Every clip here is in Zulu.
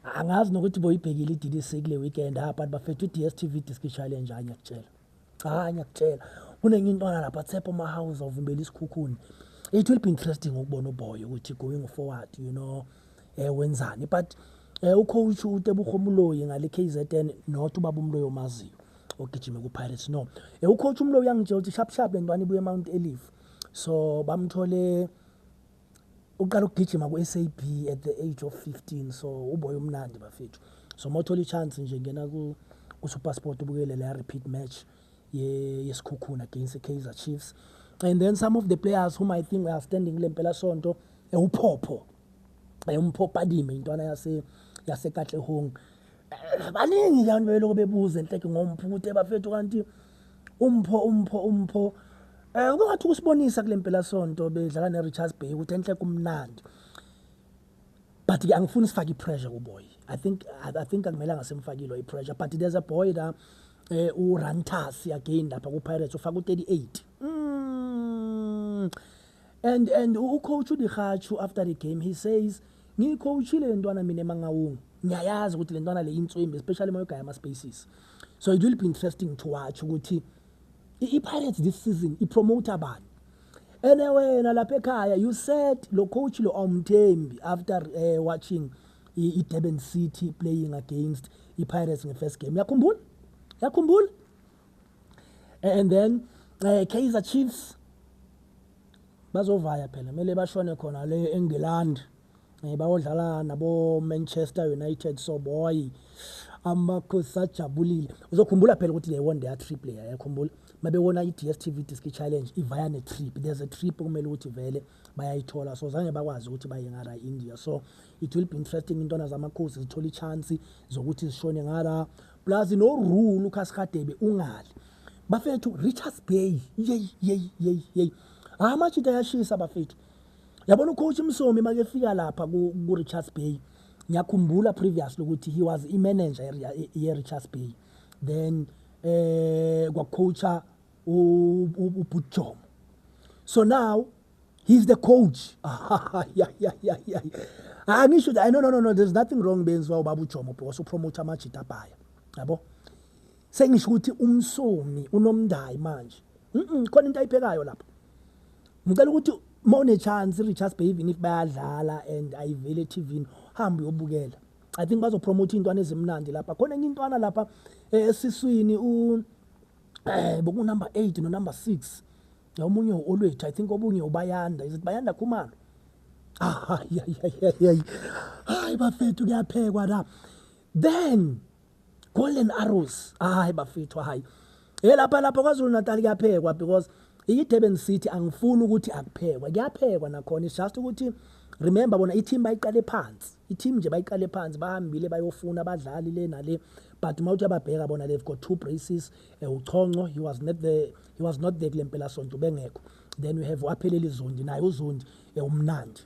angazi nokuthi boyibhekile iDDC kule weekend apha bafethu iDStv Disc Challenge ngiyakutshela. Ngiyakutshela. Kunenye intwana lapha Tshepo Mahouse ovimbela isikhukhuni. It will be interesting ukubona uBoy ukuthi going forward, you know, wenzani, but ucoach uTebogo Moleloyi ngale KZN not ubaba uMloyi omaziyo ogijima ku Pirates no. Ucoach uMloyi uyangitshela ukuthi sharp lentwana ibuye Mount Elief. So bamthole uqala ukugijima ku SAB at the age of 15, so uBoy umnandi bafethu. So mothola ichance nje ngena ku SuperSport ubukele la repeat match yesikhukhuna against the Kaizer Chiefs. And then some of the players whom I think are standing lempela sonto uPhopho umphopa dime intwana yase Katlehong. Baningi abantu beloko bebuza enhleke ngomphuthe bafethu kanti umpho ungathi usibonisa kulempela sonto bedlala neRichards Bay ukuthi enhleke umnandi. But angifuni sifake ipressure kuBoy. I think akumele ngasemfakilo ipressure, but there's a boy la uRantas again lapha ku Pirates ufaka u38. And ucoach uDikhachu after the game he says ngicoachile lentwana mina emangawungu ngiyayazi ukuthi lentwana le intswembe especially mayogaya ama spaces, so it will be interesting to watch ukuthi iPirates this season ipromote abani. And wena lapha ekhaya you said lo coach lo awumthembi after watching iDurban City playing against iPirates in the first game. Yakhumbula? And then Kaizer Chiefs bazovaya phela mele bashone khona le England bayodlala nabo Manchester United, so boy amakhosi ajabulile. Uzokhumbula phela ukuthi they won their trip player, yakhumbula mabewona iDStv Disc Challenge ivaya ne trip, there's a trip kumele ukuthi vele bayayithola, so zange bakwazi ukuthi baye ngara India, so it will be interesting intwana zamakhosi zithola ichance zokuthi zishone ngara plus no rule Lucas Radebe ungali bafethu Richards Bay yey amachita yashisa bafethu. Yabona ucoach Msomi makefika lapha ku Richards Bay ngiyakhumbula previously ukuthi he was manager ye Richards Bay, then kwacoacha uButjomo, so now he's the coach. Yeah. Angisho no, there's nothing wrong benziwa ubaba uJomo because upromote amachita baya yabo. Sengisho ukuthi uMsomi unomndayi manje khona into ayiphekayo lapha. Ngicela ukuthi mawune chance Richards Bay even if bayadlala and ayivele TV hambe uyobukela. I think bazopromote intwana ezimnandi lapha. Khona enye intwana lapha esiswini boku number 8 no number 6. Omunye uOlwethu, I think obunye uBayanda. Is it Bayanda Khumalo? Hayi bafethu kuyaphekwa la. Then Golden Arrows. Hayi bafethu hayi. Lapha kwaZulu Natal kuyaphekwa because iDurban City angifuni ukuthi akuphekwa. Kuyaphekwa nakhona, it's just ukuthi remember bona i-team bayiqale phansi. I-team nje bayiqale phansi bahambile bayofuna abadlali le nale, but mawuthi ababheka bona they've got 2 braces. uChonco he was not there kulempela sonto bengekho. Then we have Waphelele Zondi naye uZondi umnandi.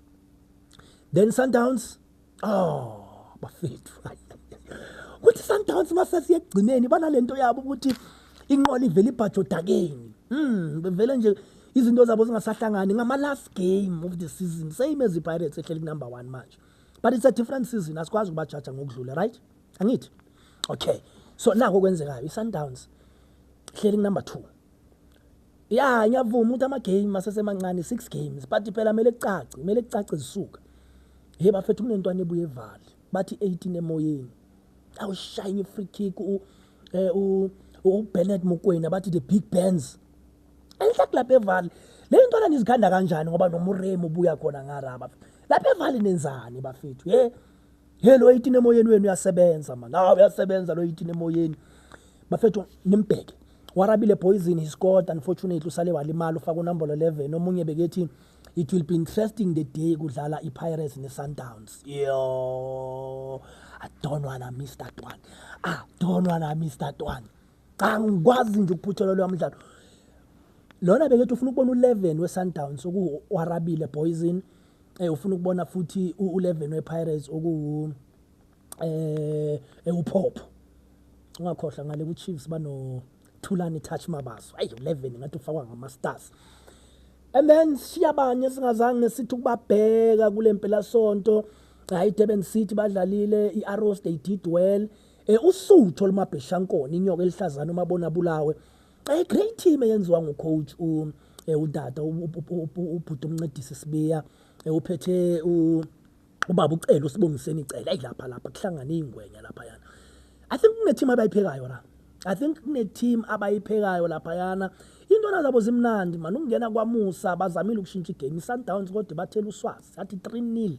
Then Sundowns bafethu ukuthi Sundowns masasi egcineni bana lento yabo ukuthi inqola ivela ibhajodakeni. Bevele nje izinto zabo zingasahlangani ngama last game of the season, same as the Pirates ehleli number 1 manje, but it's a different season, asikwazi ukubajaja ngokudlula, right? Angithi? Okay, so nako kwenzekayo iSundowns hleli number 2. Yeah, ngiyavuma ukuthi ama game asesemancane 6 games, but phela mele kucace zisuka. Bafethu kunentwana ebuye evali bathi 18 emoyeni. Awushayini free kick uBernard Mokoena bathi the big bands. Enhlak lapha evali le ntwana nizikhanda kanjani ngoba noMuremo ubuya khona ngaraba lapha evali nenzani bafethu? Lo 18 emoyeni wenu uyasebenza man, uyasebenza lo 18 emoyeni bafethu. Nimbheke Warabile Poison he scored, unfortunately usale walimala ufaka unumber 11. Omunye bekethi it will be interesting the day kudlala iPirates neSundowns. I don't wanna miss that one. Angikwazi nje ukuphuthela lo mdlalo lona bekethi ufuna ukubona u11 weSundowns okuWarabile Poison, ufuna ukubona futhi u11 wePirates uPhopho. Ungakhohlwa ngale kuChiefs bano Thulani Touch Mabaso. 11 ngathi ufakwa ngama-stars. And then siyabanye singazange nesithi ukubabheka kulempela sonto hayi Durban City badlalile, iArrows they did well. Usutho lumabheshankoni inyoka elihlazana umabona bulawe. Great team eyenziwa ngucoach udada ubhuti umncedisi Sibiya, uphethe ubaba ucela usibongiseni icela ayilapha kuhlangana izingwenya lapha yana. I think kune team abayiphekayo la. I think kune team abayiphekayo lapha yana. Intwana zabo zimnandi man, ungena kwaMusa bazamile ukushintsha igame. Sundowns kodwa bathela uswazi athi 3-0,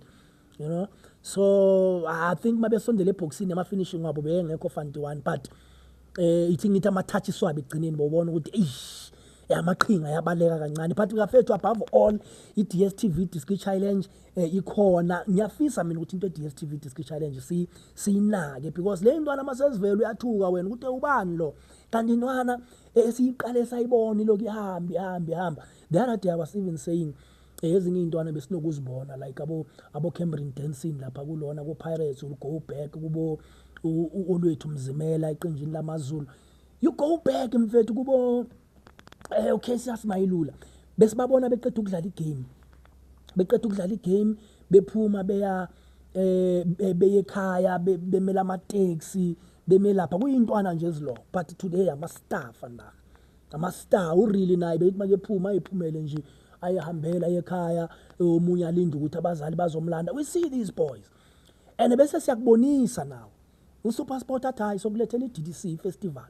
you know. So I think mabesondela eboxini ama finishing wabo bengekho fanti one, but ithi ngithi ama touch swabi egcineni bobona ukuthi amaqhinga yabaleka kancane. But ngafethu above all iDStv Disc Challenge ikhona. Ngiyafisa mina ukuthi into eDStv Disc Challenge siyinake, because le ntwana masezivela uyathuka wena ukuthi ubani lo, kanti intwana esiyiqale sayibona lokhu ihamba. The other day I was even saying ezinye intwana besinokuzibona like abo Cameron Dancing lapha kulona ku Pirates, will go back kubo olwethu Mzimela eqinjini lamaZulu. You go back mfethu kubo okay siyasimayilula besibabona beqeda ukudlala igame, bephuma beya beyekhaya bemela amateksi bemelapha kuyintwana nje ezilo. But today ama star really naye beyithi make ephuma ayiphumele nje ayahambela ekhaya, omunye alinda ukuthi abazali bazomlanda. We see these boys and bese siyakubonisa nawo uSuperSport athi sokulethela iDDC festival,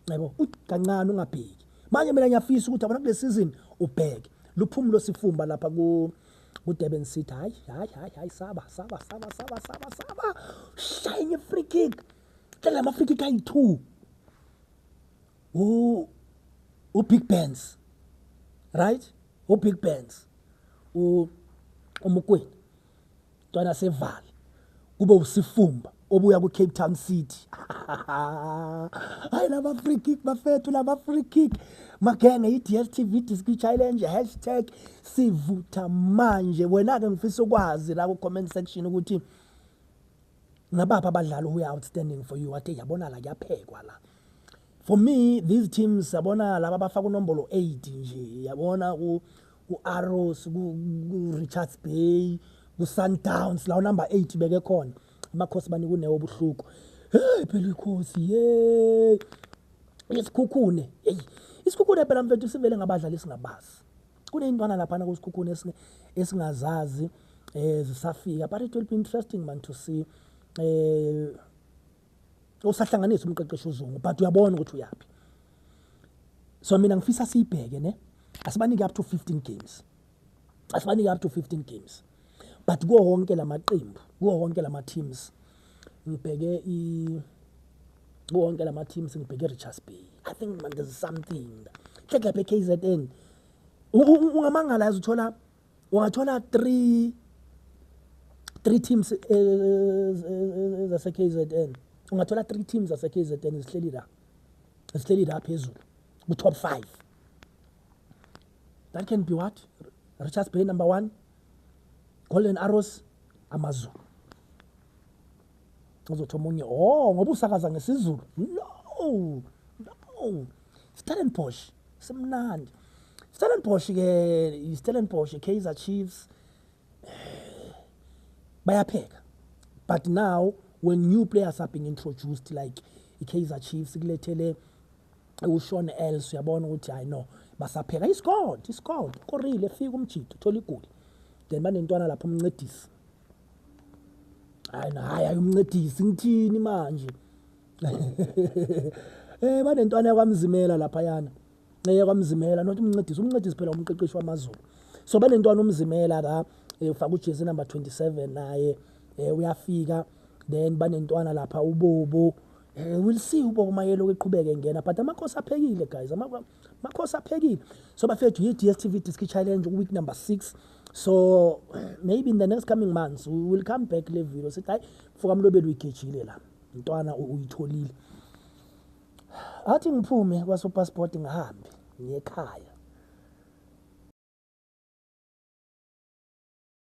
yabo kancane ungabheki. Manje mina ngiyafisa ukuthi abona kule season ubheke luphumulo sifumba lapha ku Durban City. Hayi saba shine free kick. Tell ama free kick ayi2 Big Bands, right? Big Bands umukwena ntwana sevali kube usifumba obuya ku Cape Town City. Hayi laba free kick bafethu, laba free kick magenge iDStv Disc Challenge #sivutha manje. Wena ke ngifisa ukwazi la ku comment section ukuthi ngabapha abadlali who are outstanding for you. Ade yabona la kuyaphekwa la. For me these teams yabona laba bafaka unombolo 8 nje, yabona ku Arrows, ku Richards Bay, ku Sundowns la number 8 beke khona. Amakhosi bani kunewo buhluko. Phela ikhosi isikhukhune. Isikhukhune phela mfethu sivele ngabadlali singabazi. Kuneyintwana lapha na kusikhukhune esingazazi zisafika, but it will be interesting man to see usahlanganisa umqeqeshi uZungu, but uyabona ukuthi uyapi. So mina ngifisa siyibheke ne, asibanike up to 15 games. But go wonke lamaqembu, go wonke lama teams ngibheke wonke lama teams ngibheke Richards Bay. I think man there's something like lapha KZN ungamangala ungathola 3 teams zase KZN, ungathola 3 teams zase KZN zihleli la phezulu ku top 5. That can be what? Richards Bay number 1, Golden Arrows, AmaZulu. Uzothi omunye ngoba usakaza ngesizulu. No. Stellenbosch simnandi. Stellenbosch Kaizer Chiefs bayapheka. But now when new players are being introduced like Kaizer Chiefs kulethele uShawn Els, uyabona ukuthi I know basapheka. He scored korile efika umjito thola igoli. Then banentwana lapha umncedisi. Hayi umncedisi ngithini manje? Banentwana yakwamzimela lapha yana. Yakwamzimela not umncedisi phela umqeqeshi wamaZulu. So banentwana umzimela la ufaka ujersey number 27 naye uyafika. Then banentwana lapha uBobo. We'll see uBobo mayelo eqhubeke ngena, but amakhosi aphekile guys, amakhosi aphekile. So bafethu iDStv Disc Challenge week number 6. So maybe in the next coming months we will come back le video sithi hayi fuka mlobeli uyigejile la ntwana uyitholile. Athi ngiphume kwaSuperSport ngihambe ngiyekhaya.